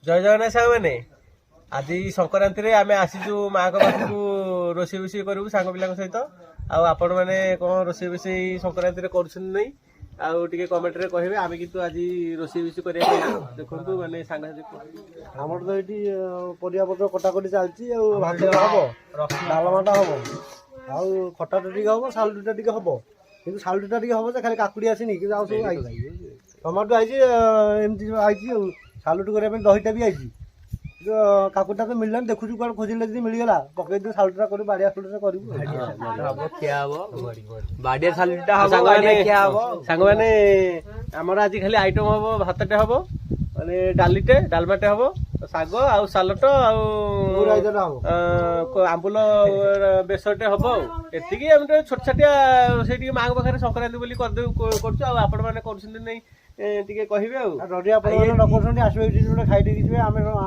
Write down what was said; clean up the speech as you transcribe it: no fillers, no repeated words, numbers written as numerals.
ଜୟ ଜଗନ୍ନାଥ ସାଙ୍ଗମାନେ। ଆଜି ସଂକ୍ରାନ୍ତିରେ ଆମେ ଆସିଛୁ ମାଙ୍କ ପାଖକୁ ରୋଷେଇ ବୋଷେଇ କରିବୁ ସାଙ୍ଗ ପିଲାଙ୍କ ସହିତ। ଆଉ ଆପଣ ମାନେ କଣ ରୋଷେଇ ବୋଷେଇ ସଂକ୍ରାନ୍ତିରେ କରୁଛନ୍ତି ନାଇଁ ଆଉ ଟିକେ କମେଣ୍ଟରେ କହିବେ। ଆମେ କିନ୍ତୁ ଆଜି ରୋଷେଇ ବୋଷେଇ କରିବା ପାଇଁ ଦେଖନ୍ତୁ ମାନେ ସାଙ୍ଗସାଥି ଆମର ତ ଏଠି ପରିବା ପତ୍ର କଟାକଟି ଚାଲିଛି। ଆଉ ଭାତଟା ହବ, ଡାଲମାଟା ହବ, ଆଉ ଖଟାଟା ଟିକେ ହବ, ସାଲୁଟା ଟିକେ ହବ। କିନ୍ତୁ ସାଲୁଟା ଟିକେ ହବ ଯେ ଖାଲି କାକୁଡ଼ି ଆସିନି, କିନ୍ତୁ ଆଉ ସବୁ ଆଇଛି। ଟମାଟୋ ଆଇଛି, ଏମିତି ସବୁ ଆଇଛି। ଆଉ ସାଲୁଟ କରିବା ପାଇଁ ଦହିଟା ବି ଆଇଛି। କାକୁଡ଼ିଟା ତ ମିଳିଲାନି, ଦେଖୁଛୁ କୁଆଡ଼େ ଖୋଜିଲେ ଯଦି ମିଳିଗଲା ପକେଇଦେବୁ ସାଲୁଟା କରିବୁ, ବାଡ଼ିଆ ସାଲୁଟା କରିବୁ। ବାଡ଼ିଆ ସାଲୁଟା ହବ। ସାଙ୍ଗମାନେ ଆମର ଆଜି ଖାଲି ଆଇଟମ ହବ, ଭାତଟେ ହବ, ମାନେ ଡାଲିଟେ, ଡାଲମାଟେ ହବ, ଶାଗ ଆଉ ସାଲଟ ଆଉ ଆମ୍ବୁଲ ବେସରଟେ ହବ। ଆଉ ଏତିକି ଆମେ ଟିକେ ଛୋଟ ଛାଟିଆ ରୋଷେଇ ଟିକେ ମାଙ୍କ ପାଖରେ ସଂକ୍ରାନ୍ତି ବୋଲି କରୁଛୁ। ଆଉ ଆପଣ ମାନେ କରୁଛନ୍ତି ନାଇଁ ଟିକେ କହିବେ। ଆଉ ଯଦି ଆପଣ ନ କରୁଛନ୍ତି ଆସିବେ ଏଠି ଗୋଟେ ଖାଇଦେଇକି ଯିବେ। ଆମେ